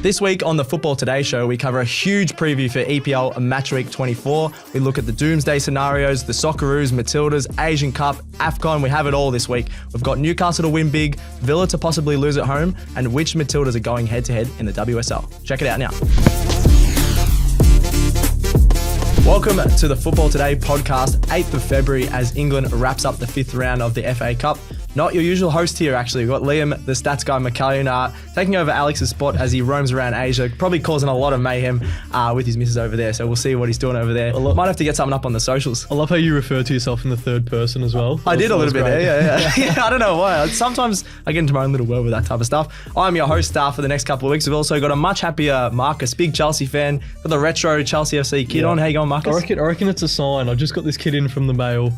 This week on the Football Today show, we cover a huge preview for EPL Matchweek 24. We look at the doomsday scenarios, the Socceroos, Matildas, Asian Cup, AFCON. We have it all this week. We've got Newcastle to win big, Villa to possibly lose at home, and which Matildas are going head-to-head in the WSL. Check it out now. Welcome to the Football Today podcast, 8th of February, as England wraps up the 5th round of the FA Cup. Not your usual host here, actually. We've got Liam, the stats guy, McAllion, taking over Alex's spot as he roams around Asia, probably causing a lot of mayhem with his missus over there. So we'll see what he's doing over there. Might have to get something up on the socials. I love how you refer to yourself in the third person as well. I did a little bit there, yeah. I don't know why. Sometimes I get into my own little world with that type of stuff. I'm your host for the next couple of weeks. We've also got a much happier Marcus, big Chelsea fan, got the retro Chelsea FC kid on. How you going, Marcus? I reckon it's a sign. I just got this kid in from the mail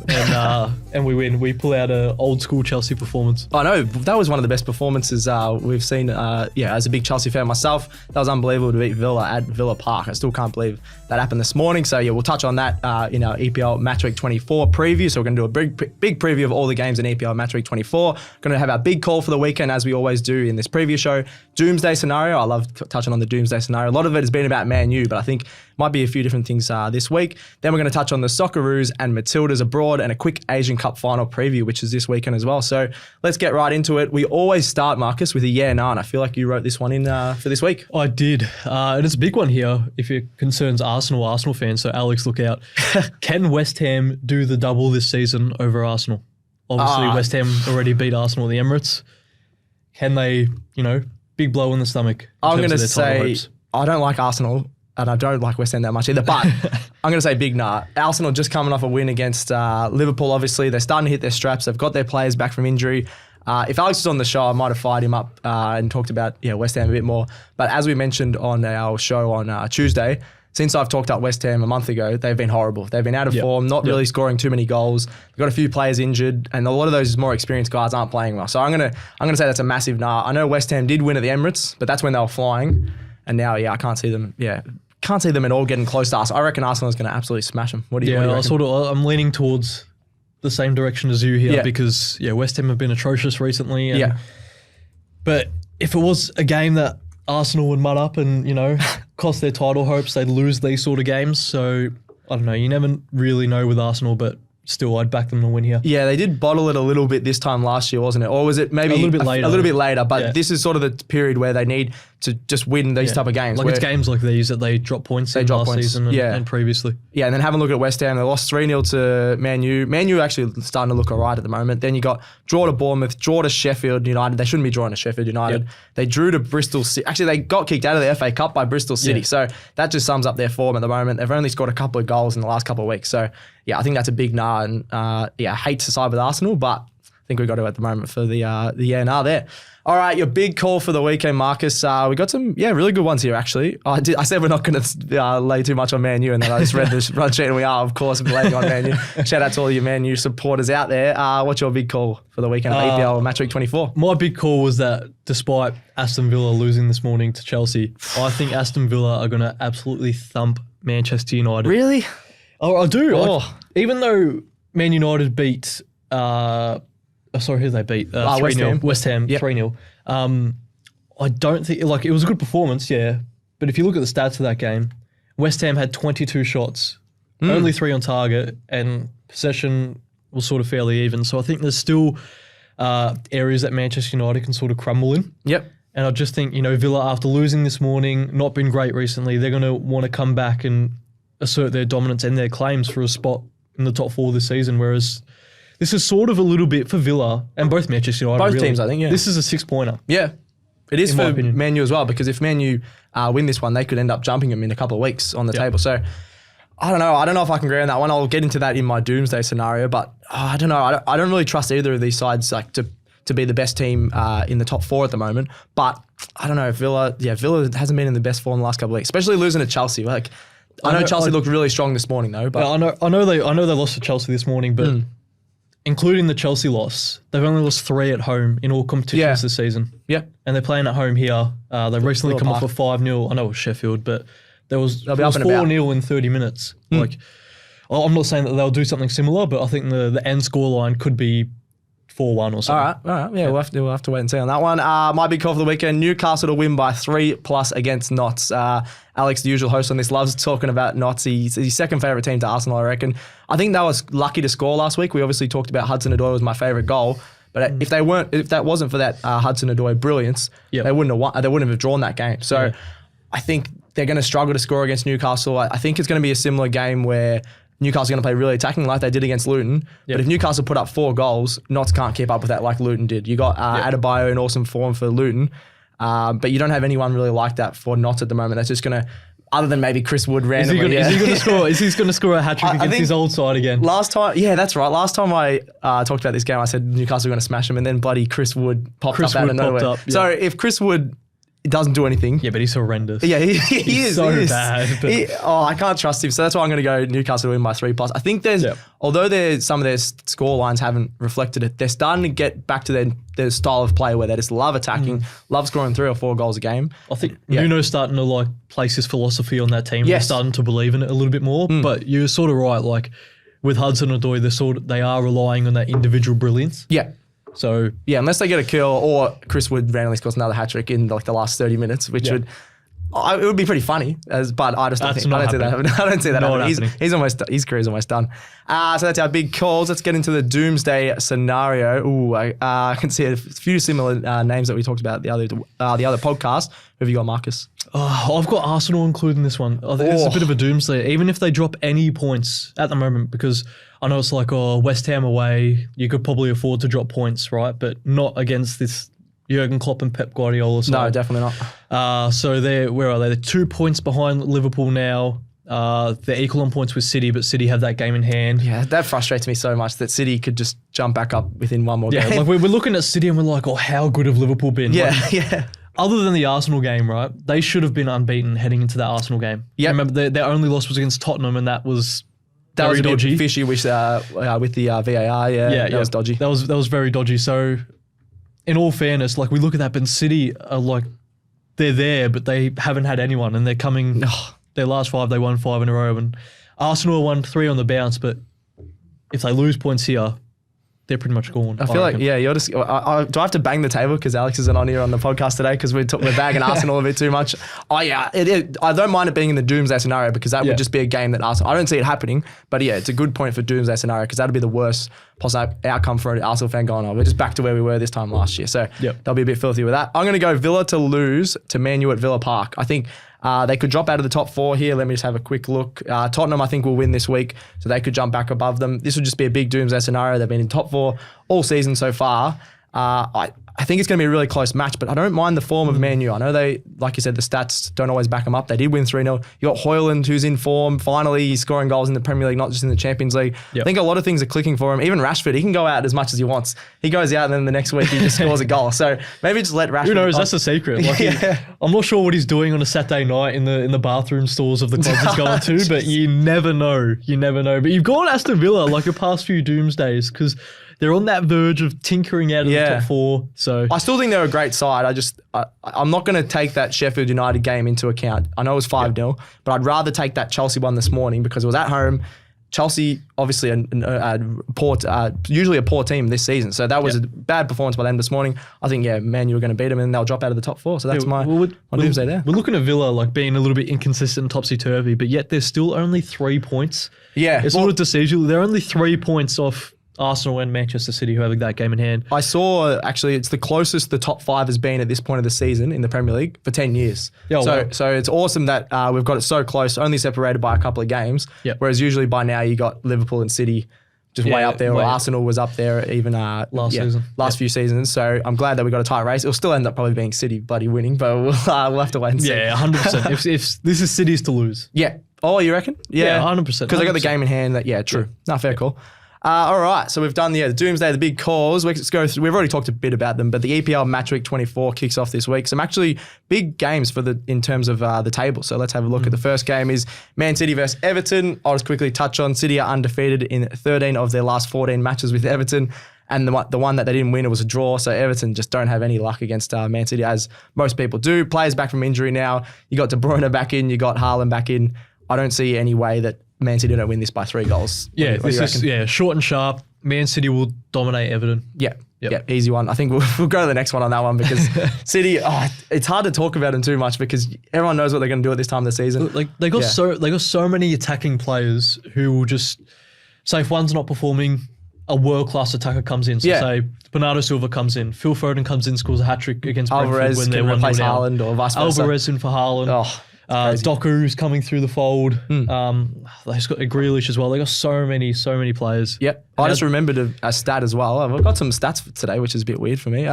and we win. We pull out an old school Chelsea performance. I know, that was one of the best performances we've seen, as a big Chelsea fan myself. That was unbelievable to beat Villa at Villa Park. I still can't believe that happened this morning. So yeah, we'll touch on that in our EPL Matchweek 24 preview. So we're going to do a big preview of all the games in EPL Matchweek 24. Going to have our big call for the weekend, as we always do in this preview show. Doomsday scenario. I love touching on the Doomsday scenario. A lot of it has been about Man U, but I think might be a few different things this week. Then we're going to touch on the Socceroos and Matildas abroad and a quick Asian Cup final preview, which is this weekend as well. So let's get right into it. We always start, Marcus, with a yeah, no, and I feel like you wrote this one in for this week. I did. And it's a big one here if it concerns Arsenal fans. So Alex, look out. Can West Ham do the double this season over Arsenal? Obviously, West Ham already beat Arsenal at the Emirates. Can they, big blow in the stomach? I'm going to say I don't like Arsenal. And I don't like West Ham that much either, but I'm going to say big nah. Arsenal just coming off a win against Liverpool, obviously. They're starting to hit their straps. They've got their players back from injury. If Alex was on the show, I might have fired him up and talked about West Ham a bit more. But as we mentioned on our show on Tuesday, since I've talked up West Ham a month ago, they've been horrible. They've been out of form, not really scoring too many goals. They've got a few players injured, and a lot of those more experienced guys aren't playing well. So I'm gonna say that's a massive nah. I know West Ham did win at the Emirates, but that's when they were flying. And now, I can't see them, Can't see them at all getting close to us. I reckon Arsenal is going to absolutely smash them. What do you reckon? I'm leaning towards the same direction as you here because West Ham have been atrocious recently. And, but if it was a game that Arsenal would mud up and, cost their title hopes, they'd lose these sort of games. So, I don't know. You never really know with Arsenal, but still, I'd back them to win here. Yeah, they did bottle it a little bit this time last year, wasn't it? Or was it maybe a little bit later? But this is sort of the period where they need to just win these type of games. Like it's games like these that they drop points in last season and previously. Yeah, and then have a look at West Ham. They lost 3-0 to Man U. Man U actually starting to look all right at the moment. Then you got draw to Bournemouth, draw to Sheffield United. They shouldn't be drawing to Sheffield United. Yep. They drew to Bristol City. Actually, they got kicked out of the FA Cup by Bristol City. So that just sums up their form at the moment. They've only scored a couple of goals in the last couple of weeks. So I think that's a big nah. And I hate to side with Arsenal, but I think we've got to at the moment for the nah there. All right, your big call for the weekend, Marcus. We got some, really good ones here, actually. I said we're not going to lay too much on Man U, and then I just read this run sheet, and we are, of course, laying on Man U. Shout out to all your Man U supporters out there. What's your big call for the weekend of EPL Matchweek 24? My big call was that despite Aston Villa losing this morning to Chelsea, I think Aston Villa are going to absolutely thump Manchester United. Really? Oh, I do. Even though Man United beat... who did they beat? 3-0. West Ham, 3-0. I don't think, it was a good performance, but if you look at the stats of that game, West Ham had 22 shots, only 3 on target, and possession was sort of fairly even. So I think there's still areas that Manchester United can sort of crumble in. Yep. And I just think, Villa, after losing this morning, not been great recently, they're going to want to come back and assert their dominance and their claims for a spot in the top 4 this season, whereas... This is sort of a little bit for Villa and both Manchester United. Both teams, I think, This is a 6-pointer. Yeah. It is for Man U as well, because if Man U win this one, they could end up jumping them in a couple of weeks on the table. So, I don't know. I don't know if I can agree on that one. I'll get into that in my doomsday scenario, but I don't know. I don't really trust either of these sides to be the best team in the top 4 at the moment. But I don't know. Villa hasn't been in the best form in the last couple of weeks, especially losing to Chelsea. I know Chelsea looked really strong this morning, though. But I know they lost to Chelsea this morning, but... Including the Chelsea loss, they've only lost 3 at home in all competitions this season. Yeah. And they're playing at home here. They've recently come off a 5-0. I know it was Sheffield, but there was 4-0 in 30 minutes. I'm not saying that they'll do something similar, but I think the end scoreline could be 4-1 or something. All right. Yeah, we'll have to wait and see on that one. My big call for the weekend, Newcastle to win by 3+ against Notts. Alex, the usual host on this, loves talking about Notts. He's his second favourite team to Arsenal, I reckon. I think they was lucky to score last week. We obviously talked about Hudson-Odoi was my favourite goal. But if that wasn't for that Hudson-Odoi brilliance, they wouldn't have won. They wouldn't have drawn that game. So I think they're going to struggle to score against Newcastle. I think it's going to be a similar game where Newcastle are going to play really attacking like they did against Luton. But if Newcastle put up 4 goals, Notts can't keep up with that like Luton did. You got Adebayo in awesome form for Luton, but you don't have anyone really like that for Notts at the moment. That's just going to, other than maybe Chris Wood randomly. Is he going to score? Is he going to score a hat-trick against his old side again? Last time, that's right. Last time I talked about this game, I said Newcastle were going to smash him, and then bloody Chris Wood popped up out of nowhere. So if Chris Wood doesn't do anything. Yeah, but he's horrendous. Yeah, he is. So bad. But I can't trust him. So that's why I'm going to go Newcastle to win by 3+. I think although some of their score lines haven't reflected it, they're starting to get back to their style of play where they just love attacking, love scoring 3 or 4 goals a game. I think Nuno's starting to like place his philosophy on that team. They're starting to believe in it a little bit more. But you're sort of right. Like with Hudson-Odoi, they are relying on that individual brilliance. Yeah. So unless they get a kill or Chris Wood randomly scores another hat-trick in like the last 30 minutes, which it would be pretty funny. But I just don't see that happening. His career's almost done. So that's our big calls. Let's get into the doomsday scenario. Ooh, I can see a few similar names that we talked about the other podcast. Who have you got, Marcus? I've got Arsenal included in this one. I think it's a bit of a doomsday, even if they drop any points at the moment, because I know it's like, West Ham away, you could probably afford to drop points, right? But not against this Jurgen Klopp and Pep Guardiola side. No, definitely not. So where are they? They're 2 points behind Liverpool now. They're equal on points with City, but City have that game in hand. Yeah, that frustrates me so much that City could just jump back up within one more game. Like we're looking at City and we're like, how good have Liverpool been? Yeah. Other than the Arsenal game, right? They should have been unbeaten heading into that Arsenal game. Yeah. Remember, their only loss was against Tottenham, and that was very dodgy. Fishy with the VAR. That was dodgy. That was very dodgy. So, in all fairness, like we look at that, but City are like they're there, but they haven't had anyone, and they're coming. Their last 5, they won 5 in a row, and Arsenal won 3 on the bounce. But if they lose points here, they're pretty much gone. I feel like, you're just... do I have to bang the table because Alex isn't on here on the podcast today because we're bagging Arsenal a bit too much? I don't mind it being in the doomsday scenario because that would just be a game that Arsenal... I don't see it happening, but it's a good point for doomsday scenario because that'd be the worst possible outcome for an Arsenal fan going, we're just back to where we were this time last year. So they'll be a bit filthy with that. I'm going to go Villa to lose to Man U at Villa Park. I think... they could drop out of the top 4 here. Let me just have a quick look. Tottenham, I think, will win this week, so they could jump back above them. This would just be a big doomsday scenario. They've been in top 4 all season so far. I think it's going to be a really close match, but I don't mind the form of Man U. I know they, like you said, the stats don't always back them up. They did win 3-0. You got Højlund, who's in form. Finally, he's scoring goals in the Premier League, not just in the Champions League. I think a lot of things are clicking for him. Even Rashford, he can go out as much as he wants. He goes out and then the next week he just scores a goal. So maybe just let Rashford... Who knows? That's the secret. Like I'm not sure what he's doing on a Saturday night in the bathroom stalls of the club he's going to, but you never know. You never know. But you've gone Aston Villa like the past few doomsdays because... they're on that verge of tinkering out of the top 4. So I still think they're a great side. I'm not going to take that Sheffield United game into account. I know it was 5-0, but I'd rather take that Chelsea one this morning because it was at home. Chelsea, obviously, usually a poor team this season. So that was a bad performance by them this morning. I think, Man U are going to beat them and they'll drop out of the top 4. So that's my doomsday there. We're looking at Villa like being a little bit inconsistent and topsy-turvy, but yet they're still only 3 points. Yeah. It's sort of deceiving. They're only 3 points off Arsenal and Manchester City, who have that game in hand. I saw, actually, it's the closest the top 5 has been at this point of the season in the Premier League for 10 years. So it's awesome that we've got it so close, only separated by a couple of games, whereas usually by now you got Liverpool and City just way up there, or Arsenal was up there even last few seasons. So I'm glad that we got a tight race. It'll still end up probably being City bloody winning, but we'll have to wait and see. Yeah, 100%. if this is City's to lose. Yeah. Oh, you reckon? Yeah, 100%. Because I got the game in hand. True. No, fair call. All right, so we've done the doomsday, the big calls. Let's go through. We've already talked a bit about them, but the EPL Matchweek 24 kicks off this week. Some actually big games in terms of the table. So let's have a look at the first game is Man City versus Everton. I'll just quickly touch on City are undefeated in 13 of their last 14 matches with Everton. And the one that they didn't win, it was a draw. So Everton just don't have any luck against Man City, as most people do. Players back from injury now. You got De Bruyne back in. You got Haaland back in. I don't see any way that Man City don't win this by 3 goals. Yeah, this is short and sharp. Man City will dominate Everton. Yeah. Yeah, easy one. I think we'll go to the next one on that one because City, it's hard to talk about them too much because everyone knows what they're going to do at this time of the season. Like they got so many attacking players who will just say if one's not performing, a world-class attacker comes in. So say Bernardo Silva comes in, Phil Foden comes in, scores a hat-trick against Brentford when they're 1-0 down. Haaland or vice versa. Alvarez in for Haaland. Doku's coming through the fold. They've got Grealish as well. They got so many players. Yep. I just remembered a stat as well. I've got some stats for today, which is a bit weird for me.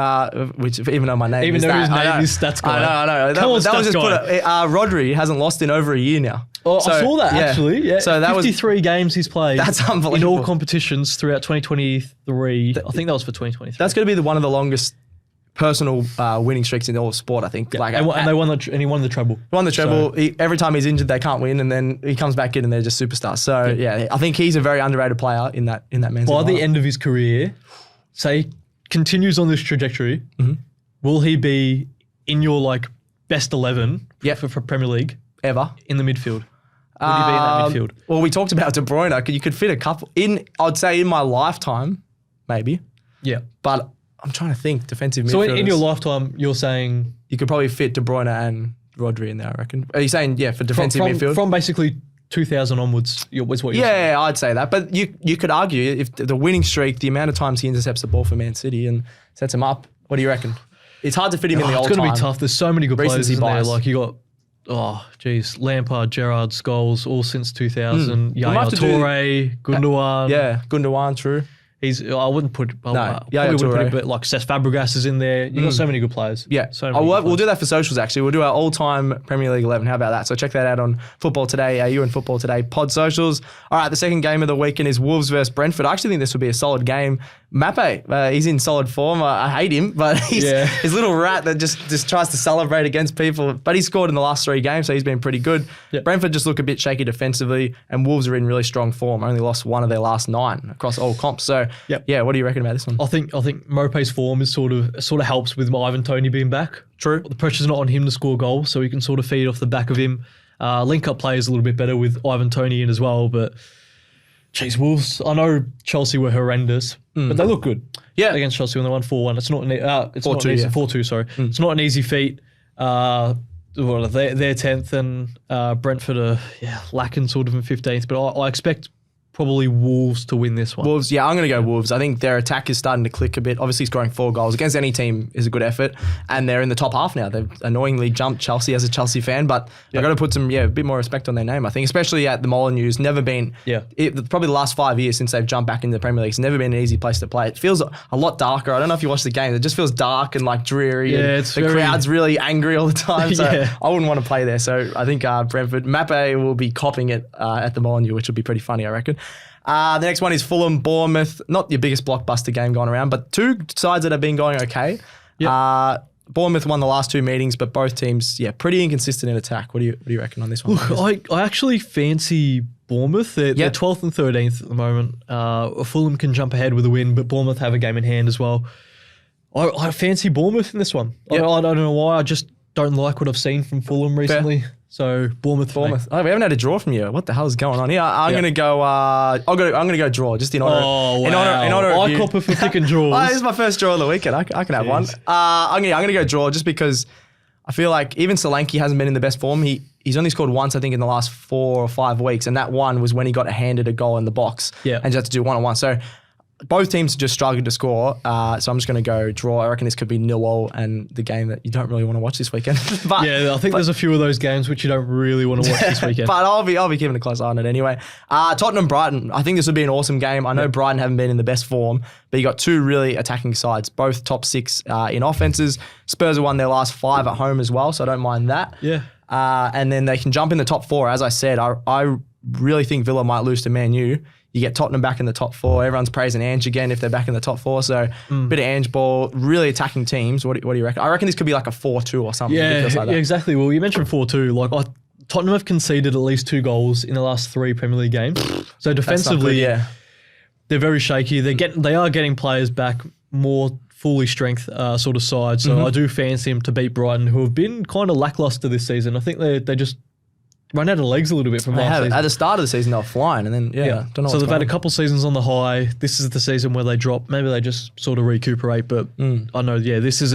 Which even though my name even is though his that, name is Stats Guy. I know. That was just Rodri hasn't lost in over a year now. Oh, so, I saw that actually. Yeah. So that 53 games he's played. That's unbelievable. In all competitions throughout 2023. I think that was for 2023. That's going to be one of the longest personal winning streaks in all of sport, I think. Yeah. And he won the treble. Won the treble. So, every time he's injured, they can't win, and then he comes back in, and they're just superstars. So I think he's a very underrated player in that Man City. By the end of his career, say continues on this trajectory, will he be in your best 11 for Premier League ever in the midfield? Would he be in that midfield? Well, we talked about De Bruyne. You could fit a couple I'd say in my lifetime, maybe. Yeah, but I'm trying to think defensive midfielders. So in your lifetime, you're saying you could probably fit De Bruyne and Rodri in there, I reckon. Are you saying for defensive midfield? From basically 2000 onwards, is what you're saying? Yeah, I'd say that. But you could argue if the winning streak, the amount of times he intercepts the ball for Man City and sets him up, what do you reckon? It's hard to fit him in the old time. It's going to be tough. There's so many good players in there. Like you got Lampard, Gerrard, Scholes, all since 2000. Yaya Toure, Gundogan. Gundogan, true. I wouldn't put it, but like Cesc Fabregas is in there. You've got so many good players. Yeah. We'll do that for socials, actually. We'll do our all-time Premier League 11. How about that? So check that out on Football Today, AU and Football Today pod socials. All right, the second game of the weekend is Wolves versus Brentford. I actually think this will be a solid game. Mape, he's in solid form. I hate him, but he's his little rat that just tries to celebrate against people. But he scored in the last 3 games, so he's been pretty good. Yep. Brentford just look a bit shaky defensively, and Wolves are in really strong form. Only lost 1 of their last 9 across all comps. So, what do you reckon about this one? I think Mope's form is sort of helps with Ivan Toney being back. True. The pressure's not on him to score goals, so he can sort of feed off the back of him. Link up plays a little bit better with Ivan Toney in as well, but geez, Wolves, I know Chelsea were horrendous, but they look good. Yeah. Against Chelsea when they won 4-1. It's not an 4-2, sorry. It's not an easy feat. They're 10th and Brentford are lacking sort of in 15th, but I expect probably Wolves to win this one. Wolves, I'm going to go Wolves. I think their attack is starting to click a bit. Obviously, scoring 4 goals against any team is a good effort, and they're in the top half now. They've annoyingly jumped Chelsea as a Chelsea fan, but they've got to put some a bit more respect on their name, I think, especially at the Molineux. Never been, probably the last 5 years since they've jumped back into the Premier League, it's never been an easy place to play. It feels a lot darker. I don't know if you watch the game. It just feels dark and dreary. Yeah, and the crowd's really angry all the time, so I wouldn't want to play there. So I think Brentford, Mape will be copping it at the Molineux, which will be pretty funny, I reckon. The next one is Fulham, Bournemouth. Not your biggest blockbuster game going around, but 2 sides that have been going okay. Yep. Bournemouth won the last 2 meetings, but both teams, pretty inconsistent in attack. What do you reckon on this one? Look, I actually fancy Bournemouth. They're 12th and 13th at the moment. Fulham can jump ahead with a win, but Bournemouth have a game in hand as well. I fancy Bournemouth in this one. Yep. I don't know why. I just don't like what I've seen from Fulham recently. Fair. So Bournemouth. Oh, we haven't had a draw from you. What the hell is going on here? I'm gonna go. I'm gonna go draw just in honor. Oh wow! In honor of you. I copper for picking draws. This is my first draw of the weekend. I can have one. I'm gonna go draw just because I feel like even Solanke hasn't been in the best form. He's only scored once, I think, in the last 4 or 5 weeks, and that one was when he got handed a goal in the box and just had to do 1-on-1. So both teams just struggled to score, so I'm just going to go draw. I reckon this could be 0-0 and the game that you don't really want to watch this weekend. I think there's a few of those games which you don't really want to watch this weekend. But I'll be keeping a close eye on it anyway. Tottenham-Brighton, I think this would be an awesome game. I know Brighton haven't been in the best form, but you got 2 really attacking sides, both top 6 in offenses. Spurs have won their last 5 at home as well, so I don't mind that. Yeah. And then they can jump in the top 4. As I said, I really think Villa might lose to Man U. You get Tottenham back in the top 4. Everyone's praising Ange again if they're back in the top 4. So bit of Ange ball, really attacking teams. What do you reckon? I reckon this could be like a 4-2 or something. Yeah, like that. Exactly. Well, you mentioned 4-2. Tottenham have conceded at least 2 goals in the last 3 Premier League games. So defensively, they're very shaky. They are getting players back, more fully strength sort of side. So I do fancy him to beat Brighton, who have been kind of lackluster this season. I think they just run out of legs a little bit from last season. At the start of the season, they were flying, and then don't know. So they've had a couple seasons on the high. This is the season where they drop. Maybe they just sort of recuperate. But I know, this is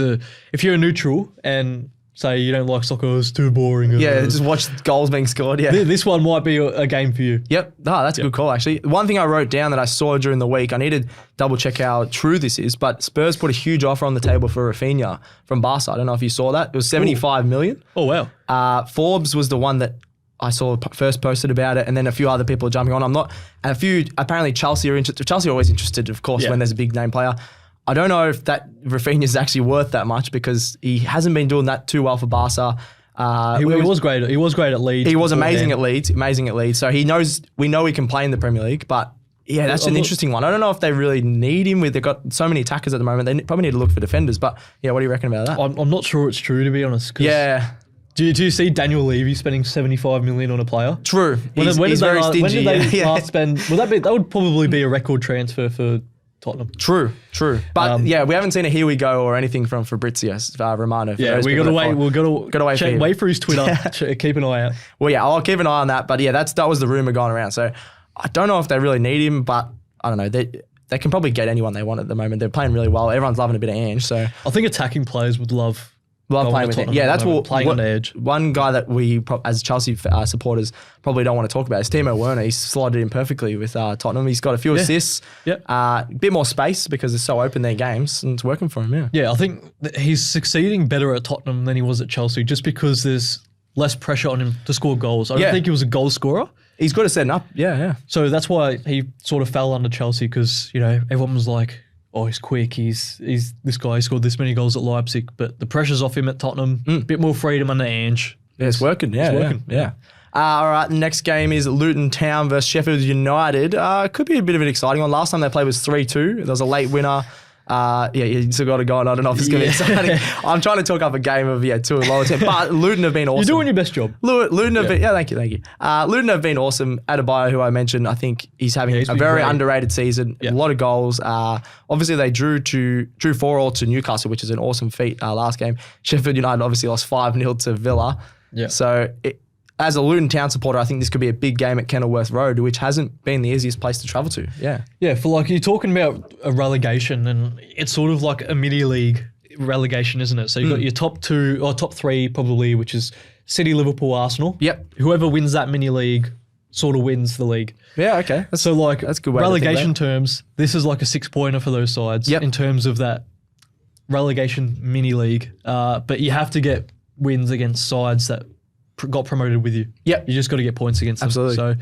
if you're a neutral and say you don't like soccer, it's too boring. Just watch goals being scored. Yeah, this one might be a game for you. Yep. That's a good call, actually. One thing I wrote down that I saw during the week, I need to double check how true this is, but Spurs put a huge offer on the table for Rafinha from Barca. I don't know if you saw that. It was 75 million. Oh, wow. Forbes was the one that I saw first posted about it, and then a few other people are jumping on. Apparently Chelsea are interested. Chelsea are always interested, of course, when there's a big name player. I don't know if that Rafinha is actually worth that much because he hasn't been doing that too well for Barca. He was great. He was great at Leeds. He was amazing at Leeds. So we know he can play in the Premier League, but that's an interesting one. I don't know if they really need him. They've got so many attackers at the moment. They probably need to look for defenders. But what do you reckon about that? I'm not sure it's true, to be honest. Yeah. Do you see Daniel Levy spending 75 million on a player? True. He's very stingy. When did they last spend? That would probably be a record transfer for Tottenham. True. But we haven't seen a here we go or anything from Fabrizio Romano. Yeah, we got to wait. We've got to wait for his Twitter. Keep an eye out. Well, I'll keep an eye on that. But that was the rumor going around. So I don't know if they really need him, but I don't know. They can probably get anyone they want at the moment. They're playing really well. Everyone's loving a bit of Ange. So I think attacking players would love playing with him. Yeah, that's playing on the edge. One guy that we, as Chelsea supporters, probably don't want to talk about is Timo Werner. He's slotted in perfectly with Tottenham. He's got a few assists, a bit more space because it's so open their games, and it's working for him. Yeah, I think he's succeeding better at Tottenham than he was at Chelsea, just because there's less pressure on him to score goals. I don't think he was a goal scorer. He's good at setting up. Yeah. So that's why he sort of fell under Chelsea because everyone was like, oh, he's quick. He's this guy. He scored this many goals at Leipzig, but the pressure's off him at Tottenham. A bit more freedom under Ange. Yeah, it's working. Yeah, it's working. Yeah. All right, next game is Luton Town versus Sheffield United. Could be a bit of an exciting one. Last time they played was 3-2. There was a late winner. You still got to go on. I don't know if it's going to be exciting. I'm trying to talk up a game of two lower 10, but Luton have been awesome. You're doing your best job. Luton have been, thank you. Luton have been awesome. Adebayo, who I mentioned, I think he's having a very underrated season. A lot of goals. Obviously they drew 4-4 to Newcastle, which is an awesome feat last game. Sheffield United obviously lost 5-0 to Villa. Yeah. So as a Luton Town supporter, I think this could be a big game at Kenilworth Road, which hasn't been the easiest place to travel to. Yeah. Yeah, for you're talking about a relegation, and it's sort of like a mini league relegation, isn't it? So you've got your top two or top three probably, which is City, Liverpool, Arsenal. Yep. Whoever wins that mini league sort of wins the league. Yeah, okay. That's a good way relegation terms, this is like a 6-pointer for those sides in terms of that relegation mini league. But you have to get wins against sides that got promoted with you. Yep. You just got to get points against them. Absolutely. So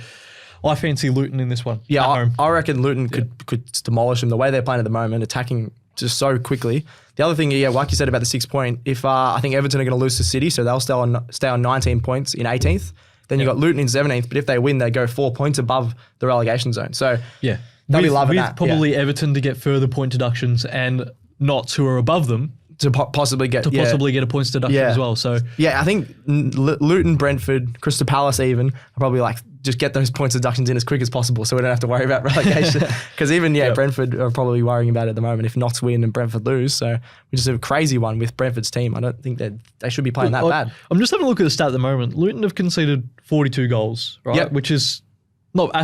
I fancy Luton in this one. Yeah, I reckon Luton could demolish them the way they're playing at the moment, attacking just so quickly. The other thing, like you said about the 6 point, if I think Everton are going to lose to City, so they'll stay on 19 points in 18th. Then you got Luton in 17th, but if they win, they go 4 points above the relegation zone. So they'll be loving that. Probably Everton to get further point deductions and Notts who are above them to possibly get a points deduction as well. So I think Luton, Brentford, Crystal Palace even are probably just get those points deductions in as quick as possible, so we don't have to worry about relegation. Because even Brentford are probably worrying about it at the moment if Notts win and Brentford lose. So we just have a crazy one with Brentford's team. I don't think they should be playing that bad. I'm just having a look at the stat at the moment. Luton have conceded 42 goals, right? Yep. Which is not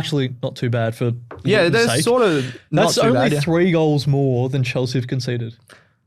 too bad for they're sort of not too bad. That's only 3 goals more than Chelsea have conceded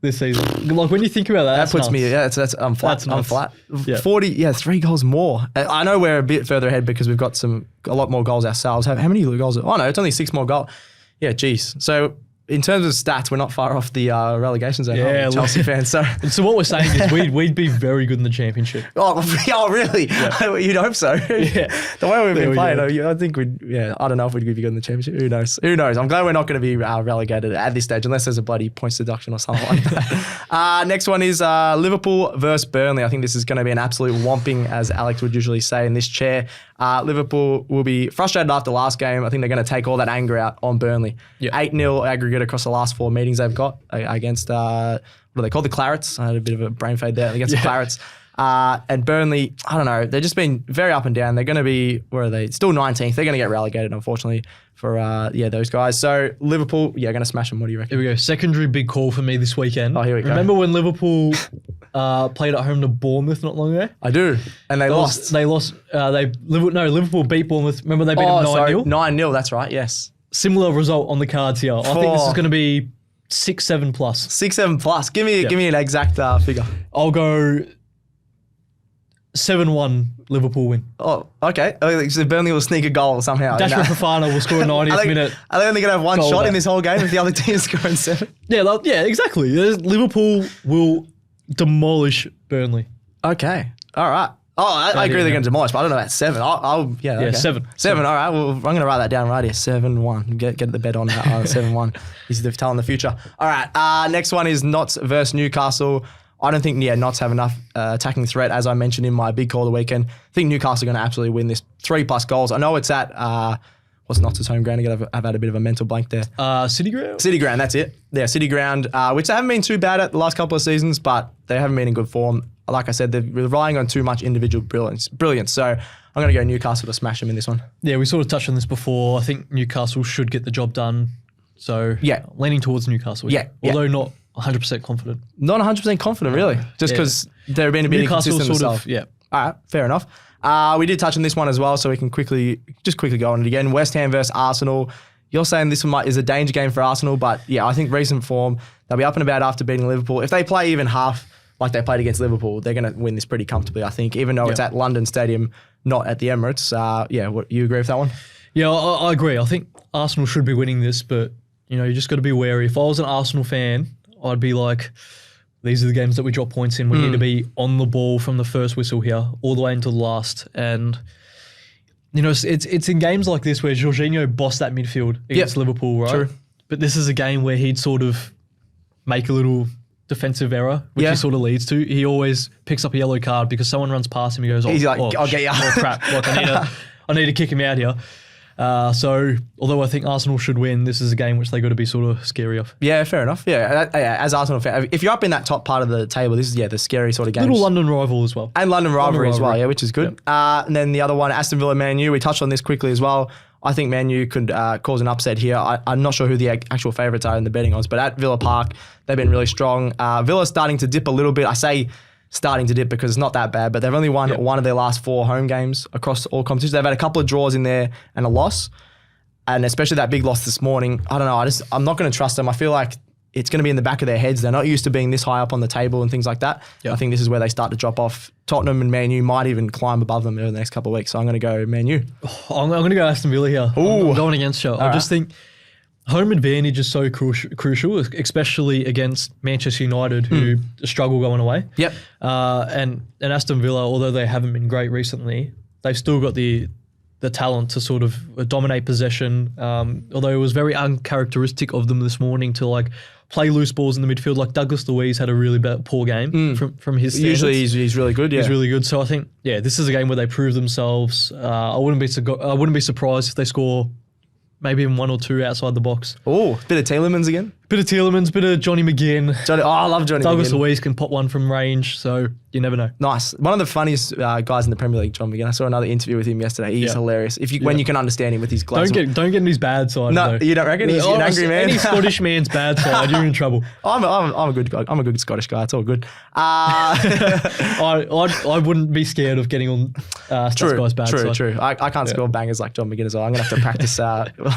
this season. When you think about that, that puts nuts. Me. That's I'm flat. I'm flat. 40. 3 goals more. I know we're a bit further ahead because we've got a lot more goals ourselves. How many goals? Oh no, it's only 6 more goals. Yeah, geez. So in terms of stats, we're not far off the relegation zone. Chelsea fans. So what we're saying is we'd be very good in the championship. Oh really? Yeah. You'd hope so. Yeah. The way we've been playing, I think we'd. Yeah, I don't know if we'd be good in the championship. Who knows? I'm glad we're not going to be relegated at this stage, unless there's a bloody points deduction or something like that. Next one is Liverpool versus Burnley. I think this is going to be an absolute whomping, as Alex would usually say in this chair. Liverpool will be frustrated after last game. I think they're going to take all that anger out on Burnley. 8-0 aggregate across the last 4 meetings they've got against, what are they called? The Clarets. I had a bit of a brain fade there against the Clarets. And Burnley, I don't know. They've just been very up and down. They're going to be, where are they? Still 19th. They're going to get relegated, unfortunately, for those guys. So Liverpool, going to smash them. What do you reckon? Here we go. Secondary big call for me this weekend. Oh, here we go. Remember when Liverpool played at home to Bournemouth not long ago. I do. And they lost. Liverpool beat Bournemouth. Remember they beat them 9-0? 9-0, that's right, yes. Similar result on the cards here. I think this is going to be 6-7 plus. 6-7 plus. Give me an exact figure. I'll go 7-1 Liverpool win. Oh, okay. So Burnley will sneak a goal somehow. Rashford Fofana will score a 90th minute. Are they only going to have one shot in this whole game if the other team is scoring 7? Yeah, exactly. Liverpool will demolish Burnley. Okay. All right. Oh, I agree they're going to demolish, but I don't know about 7. Okay. 7. 7. All right. Well, I'm going to write that down right here. 7-1. Get the bet on that. 7-1. Is the tell in the future. All right. Next one is Notts versus Newcastle. I don't think Notts have enough attacking threat, as I mentioned in my big call of the weekend. I think Newcastle are going to absolutely win this. 3+ goals. I know it's at, what's Notts' home ground? I've had a bit of a mental blank there. City Ground? City Ground, that's it. Yeah, City Ground, which they haven't been too bad at the last couple of seasons, but they haven't been in good form. Like I said, they're relying on too much individual brilliance. So I'm going to go Newcastle to smash them in this one. Yeah, we sort of touched on this before. I think Newcastle should get the job done. So leaning towards Newcastle. Yeah. Although not 100% confident. Not 100% confident, really. Just because they've been a bit inconsistent themselves. All right, fair enough. We did touch on this one as well, so we can quickly go on it again. West Ham versus Arsenal. You're saying this one is a danger game for Arsenal, but yeah, I think recent form, they'll be up and about after beating Liverpool. If they play even half like they played against Liverpool, they're going to win this pretty comfortably, I think, even though it's at London Stadium, not at the Emirates. You agree with that one? Yeah, I agree. I think Arsenal should be winning this, but you just got to be wary. If I was an Arsenal fan, I'd be like, these are the games that we drop points in. We need to be on the ball from the first whistle here, all the way until the last. And it's in games like this where Jorginho bossed that midfield against Liverpool, right? True. But this is a game where he'd sort of make a little defensive error, which he sort of leads to. He always picks up a yellow card because someone runs past him. He goes, he's like, I'll get you. Oh crap! Like I need to kick him out here. So although I think Arsenal should win, this is a game which they got to be sort of scary of. Yeah, fair enough. Yeah, as Arsenal fan, if you're up in that top part of the table, this is the scary sort of game. Little London rival as well, and London rivalry as well. Yeah, which is good. Yep. And then the other one, Aston Villa, Man U. We touched on this quickly as well. I think Man U could cause an upset here. I'm not sure who the actual favourites are in the betting odds, but at Villa Park, they've been really strong. Villa's starting to dip a little bit. I say starting to dip because it's not that bad, but they've only won one of their last 4 home games across all competitions. They've had a couple of draws in there and a loss, and especially that big loss this morning. I don't know. I'm not going to trust them. I feel like it's going to be in the back of their heads. They're not used to being this high up on the table and things like that. Yep. I think this is where they start to drop off. Tottenham and Man U might even climb above them over the next couple of weeks. So I'm going to go Man U. I'm going to go Aston Villa here. I'm going against you. I just think home advantage is so crucial, especially against Manchester United, who struggle going away. Yep. And Aston Villa, although they haven't been great recently, they've still got the talent to sort of dominate possession. Although it was very uncharacteristic of them this morning to play loose balls in the midfield. Like Douglas Luiz had a really poor game from his standards. Usually he's really good. Yeah, he's really good. So I think this is a game where they prove themselves. I wouldn't be surprised if they score maybe even 1 or 2 outside the box. Oh, bit of Tielemans again. Bit of Tielemans, bit of Johnny McGinn. I love Johnny Douglas McGinn. Luiz can pop one from range, so you never know. Nice. One of the funniest guys in the Premier League, John McGinn. I saw another interview with him yesterday. He's hilarious. When you can understand him with his glasses. Don't get in his bad side. No, though. You don't reckon? He's an angry man. Any Scottish man's bad side, you're in trouble. I'm a good guy. I'm a good Scottish guy. It's all good. I wouldn't be scared of getting on Scott's guy's bad side. True. I can't score bangers like John McGinn as well. I'm going to have to practice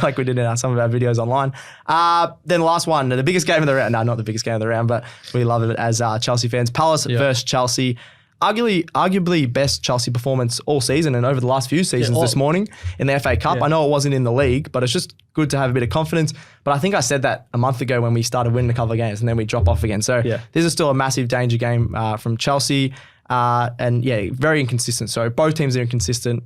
like we did in some of our videos online. Then the last one, the biggest game of the round. No, not the biggest game of the round, but we love it as Chelsea fans. Palace versus Chelsea. Arguably best Chelsea performance all season and over the last few seasons this morning in the FA Cup. I know it wasn't in the league, but it's just good to have a bit of confidence. But I think I said that a month ago when we started winning a couple of games and then we drop off again. So this is still a massive danger game from Chelsea. And very inconsistent. So both teams are inconsistent.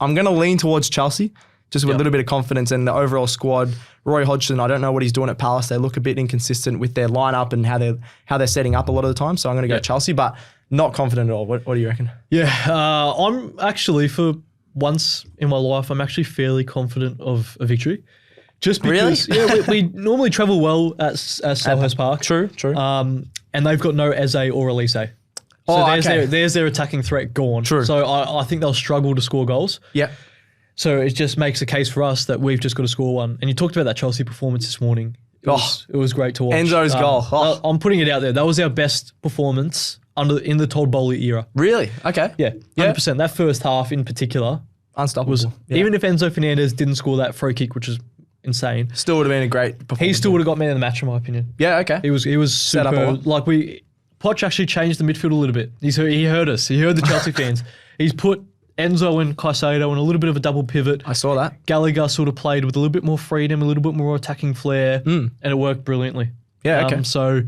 I'm going to lean towards Chelsea just with a little bit of confidence and the overall squad. Roy Hodgson, I don't know what he's doing at Palace. They look a bit inconsistent with their lineup and how they're setting up a lot of the time. So I'm going to go Chelsea, but not confident at all. What do you reckon? Yeah, I'm actually, for once in my life, I'm actually fairly confident of a victory. Just because we normally travel well at Selhurst Park. True. And they've got no Eze or Elise. So there's their attacking threat gone. True. So I think they'll struggle to score goals. Yeah. So it just makes a case for us that we've just got to score one. And you talked about that Chelsea performance this morning. It was great to watch. Enzo's goal. I'm putting it out there. That was our best performance in the Todd Bowley era. Really? Okay. Yeah, 100%. That first half in particular Unstoppable. was even if Enzo Fernandez didn't score that free kick, which is insane, still would have been a great performance. he still would have got man of the match in my opinion. Yeah, okay. He was Set up super. Like Poch actually changed the midfield a little bit. He heard us. He heard the Chelsea fans. He's put Enzo and Caicedo in a little bit of a double pivot. I saw that. Gallagher sort of played with a little bit more freedom, a little bit more attacking flair, and it worked brilliantly. Yeah, okay. So,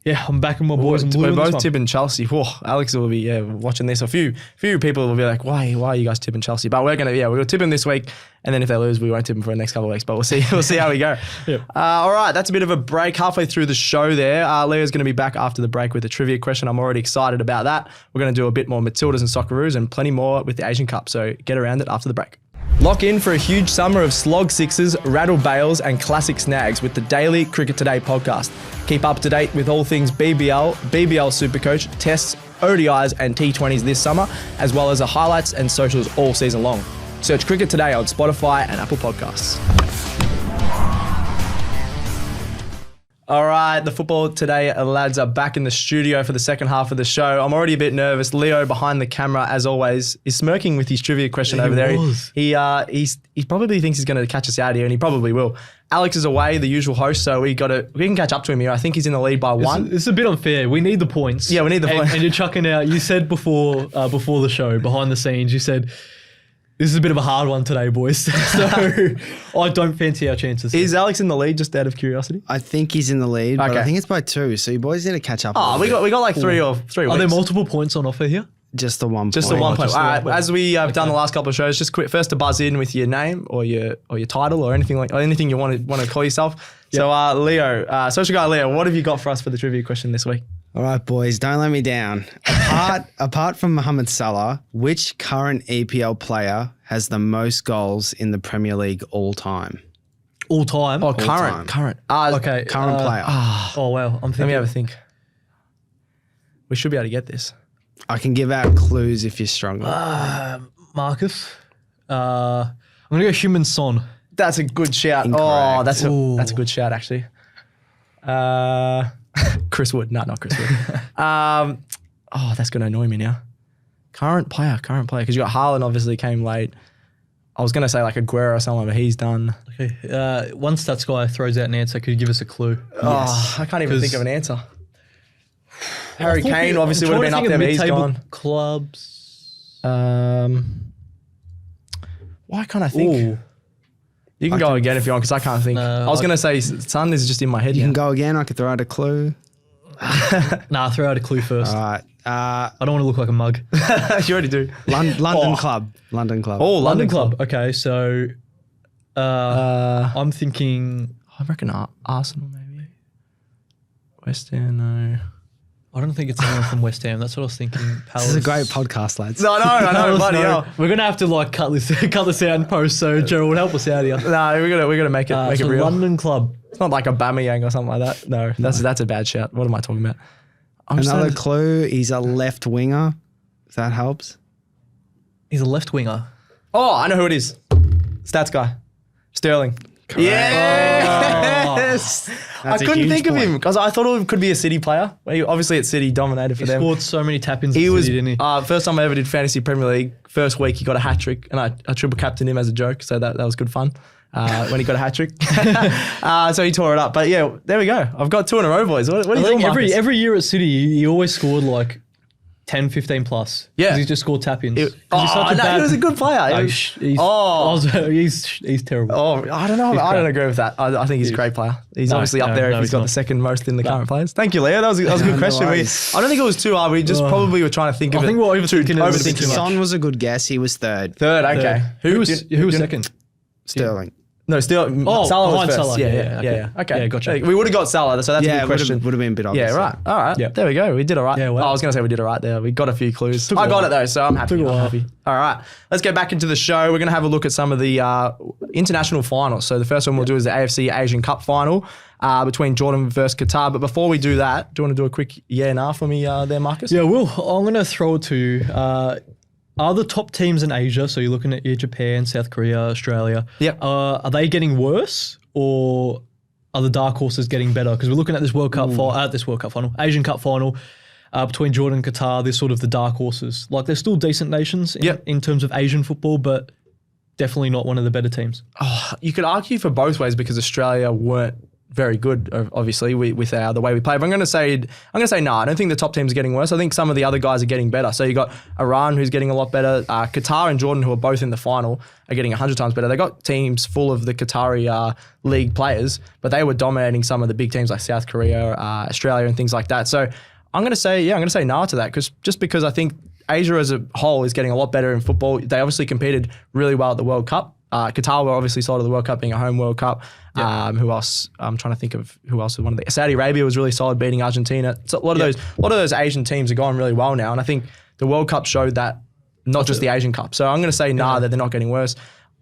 yeah, I'm backing my boys. We're both tipping Chelsea. Whoa, Alex will be watching this. A few people will be like, why are you guys tipping Chelsea? But we're gonna tip them this week, and then if they lose, we won't tip them for the next couple of weeks. But we'll see how we go. All right, that's a bit of a break halfway through the show there. Leo's going to be back after the break with a trivia question. I'm already excited about that. We're going to do a bit more Matildas and Socceroos and plenty more with the Asian Cup. So get around it after the break. Lock in for a huge summer of slog sixes, rattle bales, and classic snags with the daily Cricket Today podcast. Keep up to date with all things BBL, BBL Supercoach, tests, ODIs, and T20s this summer, as well as the highlights and socials all season long. Search Cricket Today on Spotify and Apple Podcasts. All right, the Football Today lads are back in the studio for the second half of the show. I'm already a bit nervous. Leo, behind the camera, as always, is smirking with his trivia question over there. He probably thinks he's going to catch us out here, and he probably will. Alex is away, the usual host, so we can catch up to him here. I think he's in the lead by one. It's a bit unfair. We need the points. Yeah, we need the points. And you're chucking out. You said before the show, behind the scenes, you said, this is a bit of a hard one today, boys. So I don't fancy our chances. Is Alex in the lead, just out of curiosity? I think he's in the lead, but I think it's by 2. So you boys need to catch up. Oh, we got like three Are weeks. there multiple points on offer here? Just the 1 point. Just the 1 point. All right. As we have done the last couple of shows, just quick first to buzz in with your name or your title or anything you want to call yourself. Yep. So Leo, social guy Leo, what have you got for us for the trivia question this week? All right, boys, don't let me down. Apart from Mohamed Salah, which current EPL player has the most goals in the Premier League all time? All time? Oh, current. Okay. Current player. Oh, wow. Let me have a think. We should be able to get this. I can give out clues if you're stronger. Marcus. I'm going to go Heung-min Son. That's a good shout. Incorrect. Oh, that's a good shout, actually. Chris Wood. No, not Chris Wood. That's going to annoy me now. Current player. Because you got Haaland obviously came late. I was going to say like Aguero or someone, but he's done. Okay. Once that guy throws out an answer, could you give us a clue? Yes. I can't even think of an answer. Harry Kane obviously would have been up there, but he's gone. Clubs. Why can't I think? Ooh. You can go again if you want, because I can't think. I was going to say Son is just in my head. You can go again. I could throw out a clue. Nah, throw out a clue first. All right. I don't want to look like a mug. You already do. London Club. London Club. Oh, London Club. Okay, so I'm thinking... I reckon Arsenal maybe. West Ham, no. I don't think it's anyone from West Ham. That's what I was thinking. Palace. This is a great podcast, lads. I know, buddy. We're gonna have to cut this out in post. So Gerald, help us out here. No, we're gonna make it real. London Club. It's not like a Aubameyang or something like that. No, that's a bad shout. What am I talking about? Another clue. He's a left winger. If that helps. He's a left winger. Oh, I know who it is. Stats guy, Sterling. Correct. Yes. I couldn't think of him because I thought it could be a City player. Obviously, at City, dominated for them. He scored so many tap-ins. Didn't he? First time I ever did fantasy Premier League. First week, he got a hat trick, and I triple captained him as a joke. So that was good fun. When he got a hat trick, so he tore it up. But yeah, there we go. I've got 2 in a row, boys. What do you think? Every year at City, he always scored like 10, 15 plus. Yeah. Because he just scored tap-ins. He was a good player. He's terrible. Oh, I don't know. I don't agree with that. I think he's a great player. He's obviously up there if he's got the second most in the current players. Thank you, Leo. That was a good question. I don't think it was too hard. We just probably were trying to think of it. I think we're overthinking it. Son was a good guess. He was third. Okay. Who was second? Sterling. No, still. Salah was first. Salah. Yeah. Okay. Yeah, gotcha. We would have got Salah, so that's a good question. Would have been a bit obvious. Yeah, right. All right. Yep. There we go. We did all right. Yeah, well. I was going to say we did all right there. We got a few clues. I got it though, so I'm happy. All right. Let's get back into the show. We're going to have a look at some of the international finals. So the first one we'll do is the AFC Asian Cup final between Jordan versus Qatar. But before we do that, do you want to do a quick nah for me there, Marcus? Yeah, Will. I'm going to throw it to you. Are the top teams in Asia, so you're looking at your Japan, South Korea, Australia, are they getting worse or are the dark horses getting better? Because we're looking at this World Cup final, Asian Cup final. between Jordan and Qatar, they're sort of the dark horses. Like, they're still decent nations in terms of Asian football, but definitely not one of the better teams. Oh, you could argue for both ways because Australia weren't very good, obviously, with the way we play. But I'm going to say no. I don't think the top teams are getting worse. I think some of the other guys are getting better. So you got Iran, who's getting a lot better. Qatar and Jordan, who are both in the final, are getting 100 times better. They got teams full of the Qatari league players, but they were dominating some of the big teams like South Korea, Australia, and things like that. So I'm going to say no to that because I think Asia as a whole is getting a lot better in football. They obviously competed really well at the World Cup. Qatar were obviously solid at the World Cup, being a home World Cup. Who else? I'm trying to think of who else was one of the. Saudi Arabia was really solid, beating Argentina. So a lot of those Asian teams are going really well now, and I think the World Cup showed that, not just the Asian Cup. So I'm going to say that they're not getting worse,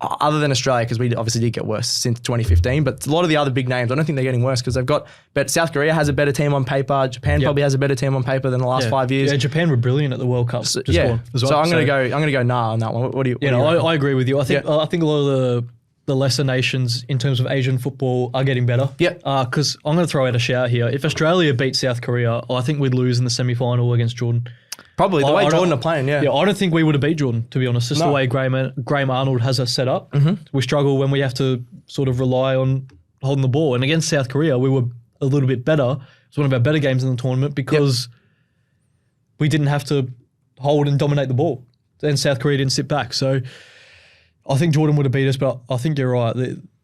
other than Australia, because we obviously did get worse since 2015. But a lot of the other big names, I don't think they're getting worse because they've got. But South Korea has a better team on paper. Japan probably has a better team on paper than the last 5 years. Yeah, Japan were brilliant at the World Cup. So I'm going to go nah on that one. What do you? I agree with you. I think a lot of the lesser nations in terms of Asian football are getting better. Because I'm going to throw out a shout here. If Australia beat South Korea, I think we'd lose in the semi-final against Jordan. Probably the way Jordan are playing, Yeah, I don't think we would have beat Jordan, to be honest. Just the way Graham Arnold has us set up. We struggle when we have to sort of rely on holding the ball. And against South Korea, we were a little bit better. It's one of our better games in the tournament because we didn't have to hold and dominate the ball. And South Korea didn't sit back. So I think Jordan would have beat us, but I think you're right.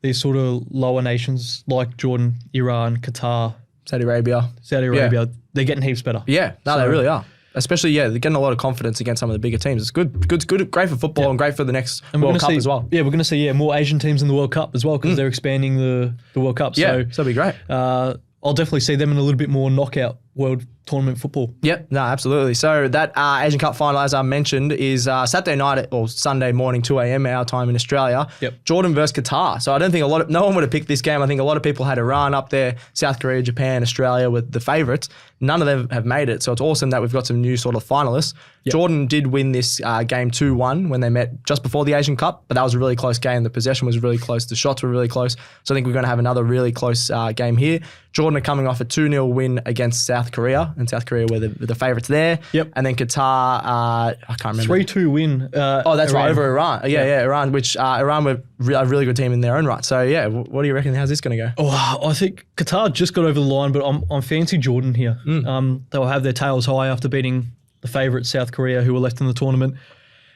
These sort of lower nations like Jordan, Iran, Qatar, Saudi Arabia, they're getting heaps better. Yeah, they really are. Especially, they're getting a lot of confidence against some of the bigger teams. It's good, great for football and great for the next World Cup as well. Yeah, we're going to see more Asian teams in the World Cup as well because they're expanding the World Cup. So that'll be great. I'll definitely see them in a little bit more knockout world tournament football. Yep, no, absolutely. So that Asian Cup final, as I mentioned, is Saturday night or Sunday morning, 2 a.m. our time in Australia. Jordan versus Qatar. So I don't think no one would have picked this game. I think a lot of people had Iran up there, South Korea, Japan, Australia with the favourites. None of them have made it. So it's awesome that we've got some new sort of finalists. Jordan did win this game 2-1 when they met just before the Asian Cup, but that was a really close game. The possession was really close. The shots were really close. So I think we're going to have another really close game here. Jordan are coming off a 2-0 win against South Korea, and South Korea were the favourites there. And then Qatar, I can't remember. 3-2 win. That's right, over Iran. Iran, which Iran were a really good team in their own right. So what do you reckon? How's this going to go? Oh, I think Qatar just got over the line, but I'm fancy Jordan here. They'll have their tails high after beating the favourite South Korea, who were left in the tournament.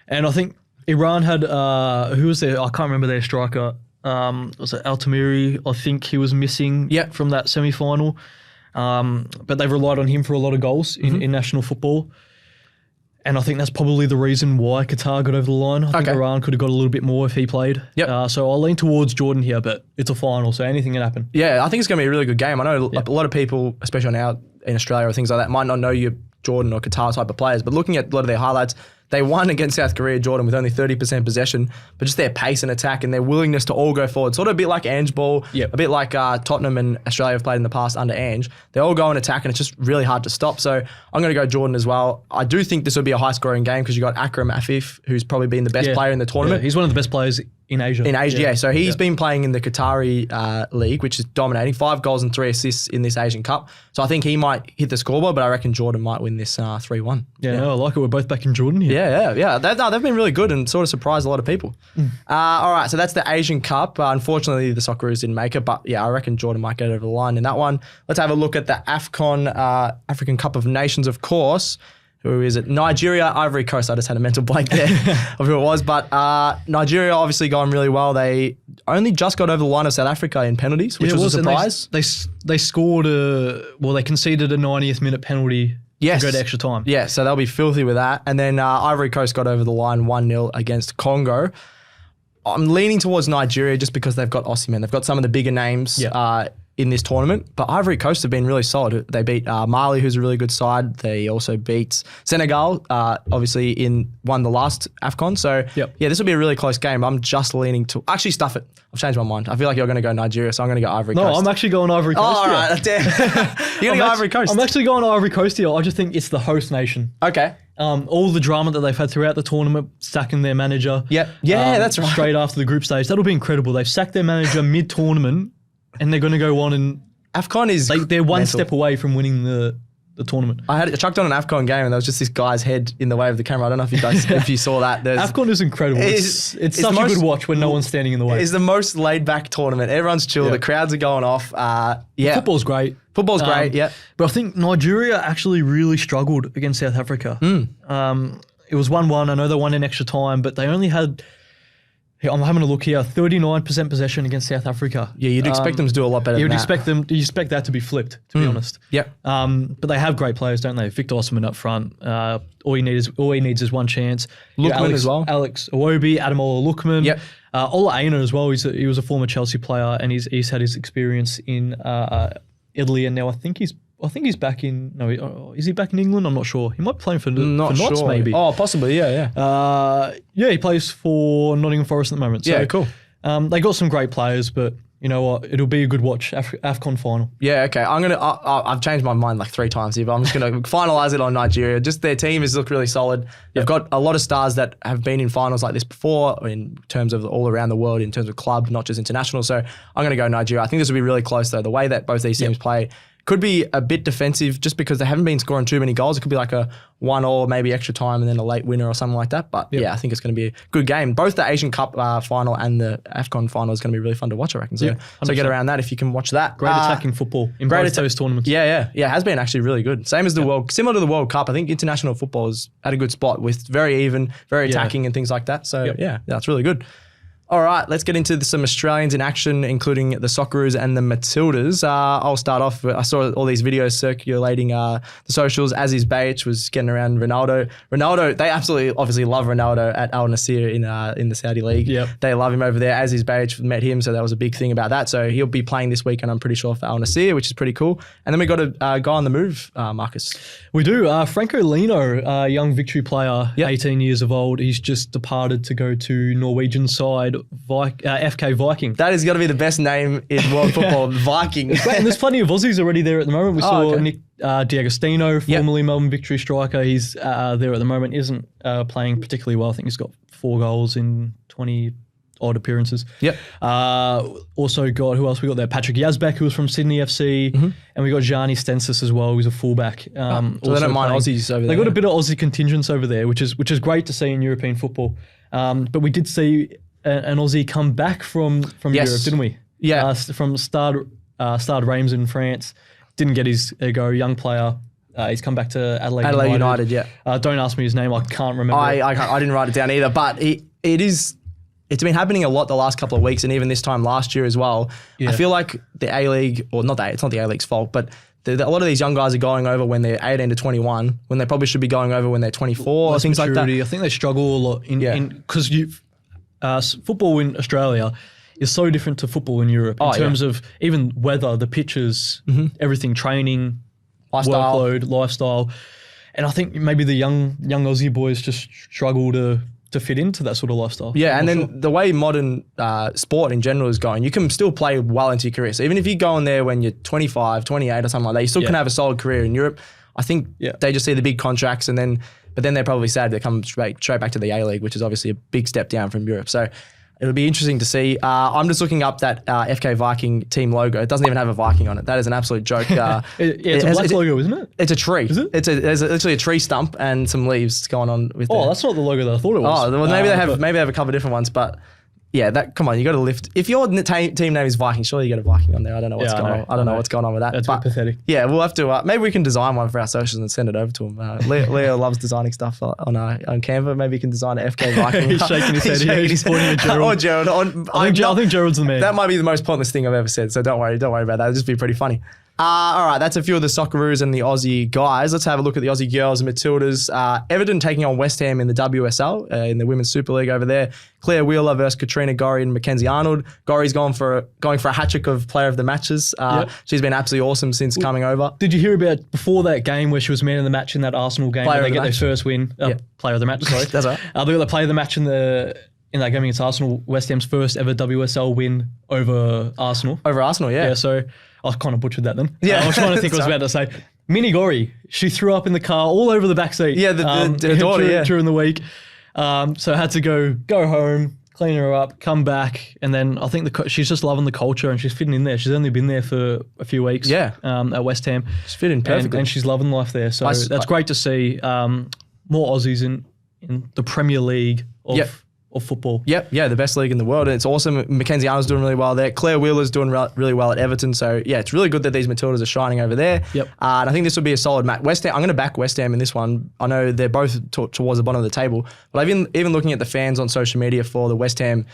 And I think Iran had, who was there? I can't remember their striker. Was it Altamiri? I think he was missing from that semi-final. But they've relied on him for a lot of goals in national football. And I think that's probably the reason why Qatar got over the line. I think Iran could have got a little bit more if he played. So I'll lean towards Jordan here, but it's a final, so anything can happen. Yeah, I think it's going to be a really good game. I know a lot of people, especially now in Australia or things like that, might not know your Jordan or Qatar type of players, but looking at a lot of their highlights, they won against South Korea, Jordan, with only 30% possession, but just their pace and attack and their willingness to all go forward. Sort of a bit like Ange ball, a bit like Tottenham and Australia have played in the past under Ange. They all go and attack and it's just really hard to stop. So I'm going to go Jordan as well. I do think this will be a high-scoring game because you got Akram Afif, who's probably been the best player in the tournament. He's one of the best players in Asia. So he's been playing in the Qatari league, which is dominating. 5 goals and 3 assists in this Asian Cup. So I think he might hit the scoreboard, but I reckon Jordan might win this 3-1. I like it. We're both back in Jordan here. Yeah. They've been really good and sort of surprised a lot of people. All right, so that's the Asian Cup. Unfortunately, the Socceroos didn't make it, but I reckon Jordan might get over the line in that one. Let's have a look at the AFCON, African Cup of Nations, of course. Who is it? Nigeria, Ivory Coast. I just had a mental blank there of who it was. But Nigeria obviously going really well. They only just got over the line of South Africa in penalties, which was a surprise. They scored they conceded a 90th minute penalty to go to extra time. Yeah, so they'll be filthy with that. And then Ivory Coast got over the line 1-0 against Congo. I'm leaning towards Nigeria just because they've got Aussie men. They've got some of the bigger names in this tournament, but Ivory Coast have been really solid. They beat Mali, who's a really good side. They also beat Senegal, obviously won the last AFCON. So this will be a really close game. I'm just leaning to actually stuff it. I've changed my mind. I feel like you're going to go Nigeria, so I'm going to go Ivory Coast. No, I'm actually going Ivory Coast. All right, damn. You're going to go Ivory Coast. I'm actually going Ivory Coast here. I just think it's the host nation. Okay. All the drama that they've had throughout the tournament, sacking their manager. That's right. Straight after the group stage. That'll be incredible. They've sacked their manager mid-tournament, and they're going to go on and AFCON is they're one step away from winning the tournament. I chucked on an AFCON game and there was just this guy's head in the way of the camera. I don't know if you guys if you saw that. AFCON is incredible. It's such a good watch when no one's standing in the way. It's the most laid back tournament. Everyone's chill. The crowds are going off. Football's great. Football's great. Yeah, but I think Nigeria actually really struggled against South Africa. It was 1-1. I know they won in extra time, but they only had. I'm having a look here. 39% possession against South Africa. Yeah, you'd expect them to do a lot better. You'd than expect them. You expect that to be flipped, to be honest. Yep. But they have great players, don't they? Victor Osimhen up front. All he needs is one chance. Lookman as well. Alex Iwobi, Ademola Lookman. Yep. Ola Aina as well. He was a former Chelsea player, and he's had his experience in Italy, and now I think he's back in. No, is he back in England? I'm not sure. He might be playing for Notts, maybe. Oh, possibly. Yeah. He plays for Nottingham Forest at the moment. So, yeah, cool. They got some great players, but you know what? It'll be a good watch. AFCON final. Yeah. Okay. I've changed my mind like 3 times here, but I'm just gonna finalize it on Nigeria. Just their team has looked really solid. They've got a lot of stars that have been in finals like this before, in terms of all around the world, in terms of club, not just international. So I'm gonna go Nigeria. I think this will be really close though. The way that both these teams play. Could be a bit defensive just because they haven't been scoring too many goals. It could be like a 1-1, maybe extra time and then a late winner or something like that. But yeah, I think it's going to be a good game. Both the Asian Cup final and the AFCON final is going to be really fun to watch, I reckon. So, so get around that if you can watch that. Great attacking football in both those tournaments. Yeah, it has been actually really good. Same as the similar to the World Cup. I think international football is at a good spot with very even, very attacking and things like that. So that's really good. All right, let's get into some Australians in action, including the Socceroos and the Matildas. I'll start off. I saw all these videos circulating the socials. Aziz Bayich was getting around Ronaldo. Ronaldo, they absolutely, obviously love Ronaldo at Al Nassr in the Saudi League. Yep. They love him over there. Aziz Bayich met him, so that was a big thing about that. So he'll be playing this weekend, I'm pretty sure, for Al Nassr, which is pretty cool. And then we got a guy on the move, Marcus. We do. Franco Lino, young Victory player, 18 years of old. He's just departed to go to Norwegian side FK Viking. That is going to be the best name in world football, Viking. And there's plenty of Aussies already there at the moment. We saw Nick D'Agostino, formerly Melbourne Victory striker. He's there at the moment. Isn't playing particularly well. I think he's got 4 goals in 20 odd appearances. Yep. Also got, who else we got there? Patrick Yazbek, who was from Sydney FC. And we got Gianni Stensis as well, who's a fullback. So they don't mind Aussies over there. They got a bit of Aussie contingents over there, which is great to see in European football. But we did see an Aussie come back from Europe, didn't we? Yeah. From Stade Reims in France. Didn't get his go, young player. He's come back to Adelaide United, yeah. Don't ask me his name, I can't remember. I didn't write it down either, but it's been happening a lot the last couple of weeks and even this time last year as well. Yeah. I feel like the A-League, or it's not the A-League's fault, but a lot of these young guys are going over when they're 18 to 21, when they probably should be going over when they're 24 or things maturity. Like that. I think they struggle a lot because football in Australia is so different to football in Europe in terms of even weather, the pitches, everything, training, workload, lifestyle. And I think maybe the young Aussie boys just struggle to fit into that sort of lifestyle. Yeah, and then the way modern sport in general is going, you can still play well into your career. So even if you go in there when you're 25, 28 or something like that, you still can have a solid career in Europe. I think they just see the big contracts but then they're probably sad they come straight back to the A-League, which is obviously a big step down from Europe. So it'll be interesting to see. I'm just looking up that FK Viking team logo. It doesn't even have a Viking on it. That is an absolute joke. It's a black logo, isn't it? It's a tree. Is it? There's literally a tree stump and some leaves going on with it. Oh, that's not the logo that I thought it was. Oh, well, maybe they have a couple of different ones, but yeah, come on, you got to lift. If your team name is Viking, surely you get a Viking on there. I don't know what's going on. I don't know what's going on with that. That's a bit pathetic. Yeah, we'll have to. Maybe we can design one for our socials and send it over to him. Leo loves designing stuff on Canva. Maybe he can design an FK Viking. He's shaking his head. He's pointing at Gerald. Or Gerald. I think Gerald's the man. That might be the most pointless thing I've ever said. So don't worry about that. It'll just be pretty funny. All right, that's a few of the Socceroos and the Aussie guys. Let's have a look at the Aussie girls and Matildas. Everton taking on West Ham in the WSL, in the Women's Super League over there. Claire Wheeler versus Katrina Gorry and Mackenzie Arnold. Gorry's going for a hat-trick of player of the matches. She's been absolutely awesome since coming over. Did you hear about before that game where she was man of the match in that Arsenal game? Player where they get their first win. Player of the match, sorry. That's right. They got the player of the match in that game against Arsenal, West Ham's first ever WSL win over Arsenal. Over Arsenal, yeah. Yeah, so I kind of butchered that then. Yeah. I was trying to think what I was about to say. Mini Gorry, she threw up in the car all over the back seat. Yeah, the daughter, during the week. So I had to go home, clean her up, come back, and then I think she's just loving the culture and she's fitting in there. She's only been there for a few weeks. Yeah. At West Ham. She's fitting perfectly, and she's loving life there. So that's great to see. More Aussies in the Premier League of football. Yep, yeah, the best league in the world. And it's awesome. Mackenzie Arnold's doing really well there. Claire Wheeler's doing really well at Everton. So, yeah, it's really good that these Matildas are shining over there. Yep. And I think this will be a solid match. West Ham, I'm going to back West Ham in this one. I know they're both towards the bottom of the table. But I've even looking at the fans on social media for the West Ham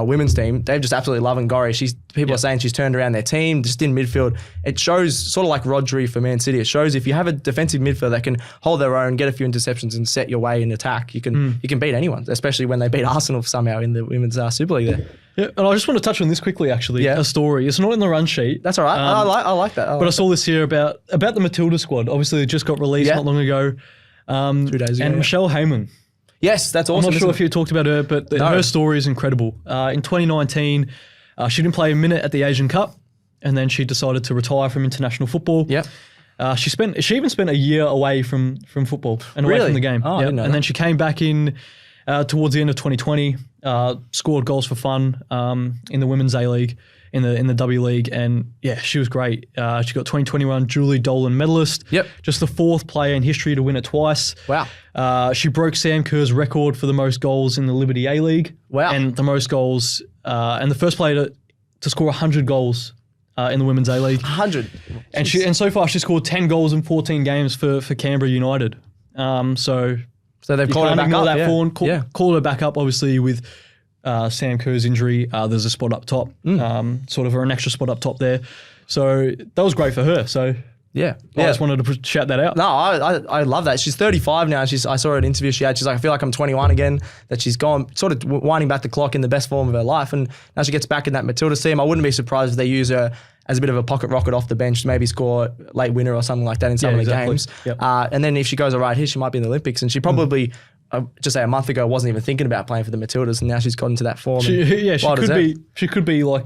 women's team, they've just absolutely loving Gorry. People are saying she's turned around their team, just in midfield. It shows, sort of like Rodri for Man City, it shows if you have a defensive midfield that can hold their own, get a few interceptions and set your way in attack, you can beat anyone, especially when they beat Arsenal somehow in the women's Super League there. Yeah, and I just want to touch on this quickly, actually. Yeah. A story. It's not in the run sheet. That's all right. I like that. I saw this here about the Matilda squad. Obviously, it just got released not long ago. 2 days ago. And Michelle Heyman. Yes, that's awesome. I'm not sure if you talked about her, but her story is incredible. In 2019, she didn't play a minute at the Asian Cup, and then she decided to retire from international football. Yep. She even spent a year away from football and away from the game. Oh, I didn't know and that. then she came back in towards the end of 2020, scored goals for fun in the Women's A-League, in the W League, and yeah, she was great. She got 2021 Julie Dolan medalist. Yep. Just the 4th player in history to win it twice. Wow. She broke Sam Kerr's record for the most goals in the Liberty A-League. Wow. And the most goals, and the first player to score 100 goals in the Women's A-League. 100. And so far she's scored 10 goals in 14 games for Canberra United. So they've called her back up. Called her back up, obviously, with Sam Kerr's injury. There's a spot up top, sort of an extra spot up top there. So that was great for her. So I just wanted to shout that out. No, I love that. She's 35 now. I saw her an interview she had. She's like, I feel like I'm 21 again, that she's gone sort of winding back the clock in the best form of her life. And now she gets back in that Matildas team. I wouldn't be surprised if they use her as a bit of a pocket rocket off the bench, maybe score late winner or something like that in some of the games. Yep. And then if she goes all right here, she might be in the Olympics. And she probably, just say a month ago, wasn't even thinking about playing for the Matildas. And now she's gotten to that form. She could be like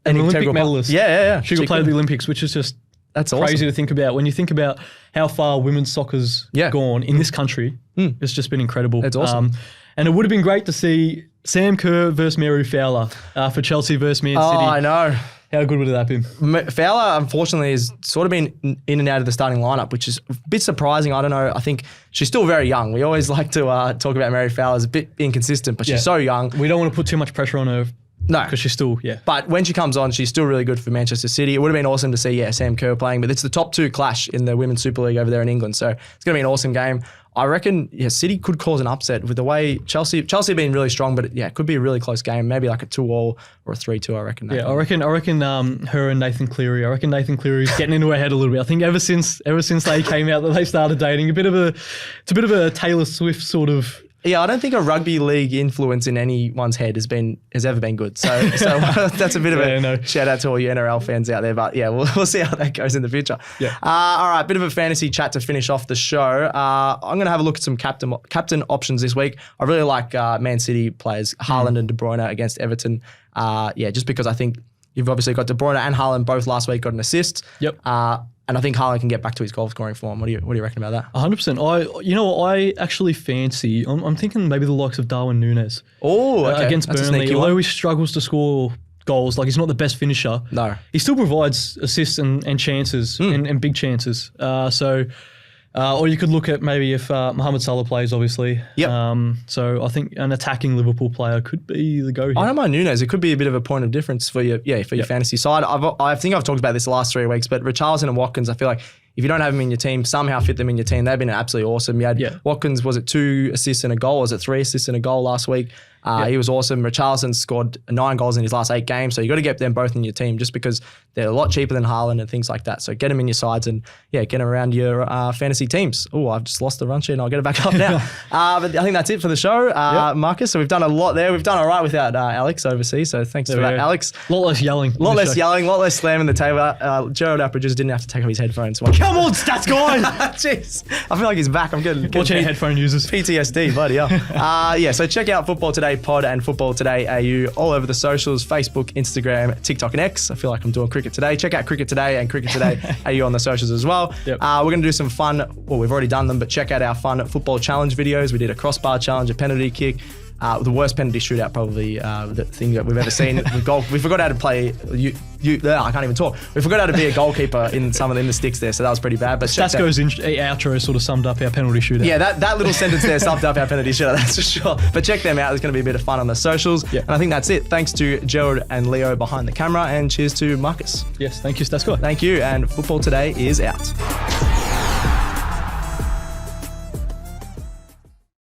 an Olympic medalist. Yeah. She could play the Olympics, which is just that's crazy awesome to think about. When you think about how far women's soccer's gone in this country, it's just been incredible. It's awesome. And it would have been great to see Sam Kerr versus Mary Fowler for Chelsea versus Man City. Oh, I know. How good would that have been? Fowler, unfortunately, has sort of been in and out of the starting lineup, which is a bit surprising. I don't know. I think she's still very young. We always like to talk about Mary Fowler as a bit inconsistent, but she's so young. We don't want to put too much pressure on her. No. Because she's still, But when she comes on, she's still really good for Manchester City. It would have been awesome to see, Sam Kerr playing, but it's the top 2 clash in the Women's Super League over there in England. So it's going to be an awesome game. I reckon, City could cause an upset with the way Chelsea have been really strong, but it could be a really close game. Maybe like a 2-2 or a 3-2, I reckon. I reckon her and Nathan Cleary. I reckon Nathan Cleary's getting into her head a little bit. I think ever since they came out that they started dating, it's a bit of a Taylor Swift sort of. Yeah, I don't think a rugby league influence in anyone's head has ever been good. So that's a bit of a shout out to all you NRL fans out there. But we'll see how that goes in the future. Yeah. All right, bit of a fantasy chat to finish off the show. I'm going to have a look at some captain options this week. I really like Man City players, Haaland and De Bruyne against Everton. Just because I think you've obviously got De Bruyne and Haaland both last week got an assist. Yep. And I think Haaland can get back to his goal scoring form. What do you reckon about that? 100%. I actually fancy. I'm thinking maybe the likes of Darwin Núñez. Oh, okay. Against Burnley. Although he struggles to score goals, like he's not the best finisher. No. He still provides assists and chances and big chances. Or you could look at maybe if Mohamed Salah plays, obviously. Yep. So I think an attacking Liverpool player could be the go here. I don't mind Núñez. It could be a bit of a point of difference for your fantasy side. I think I've talked about this the last 3 weeks, but Richarlison and Watkins, I feel like if you don't have them in your team, somehow fit them in your team. They've been absolutely awesome. You had Watkins, was it 2 assists and a goal? Was it 3 assists and a goal last week? He was awesome. Richarlison scored 9 goals in his last 8 games. So you got to get them both in your team just because they're a lot cheaper than Haaland and things like that. So get them in your sides and get them around your fantasy teams. Oh, I've just lost the run sheet and I'll get it back up now. But I think that's it for the show, Marcus. So we've done a lot there. We've done all right without Alex overseas. So thanks for that, Alex. A lot less yelling. A lot less yelling, a lot less slamming the table. Gerald, our producer, didn't have to take off his headphones. Come on, stats guy! Jeez. I feel like he's back. I'm good. Watch any headphone users. PTSD, buddy. So check out Football Today Pod and Football Today AU all over the socials, Facebook, Instagram, TikTok and X. I feel like I'm doing Cricket Today. Check out Cricket Today and Cricket Today AU on the socials as well. Yep. We're going to do some fun, we've already done them, but check out our fun football challenge videos. We did a crossbar challenge, a penalty kick, The worst penalty shootout, probably the thing that we've ever seen. We forgot how to play. I can't even talk. We forgot how to be a goalkeeper in the sticks there, so that was pretty bad. But Stasko's outro sort of summed up our penalty shootout. Yeah, that little sentence there summed up our penalty shootout, that's for sure. But check them out. There's going to be a bit of fun on the socials. Yeah. And I think that's it. Thanks to Gerald and Leo behind the camera, and cheers to Marcus. Yes, thank you, Stasko. Thank you, and Football Today is out.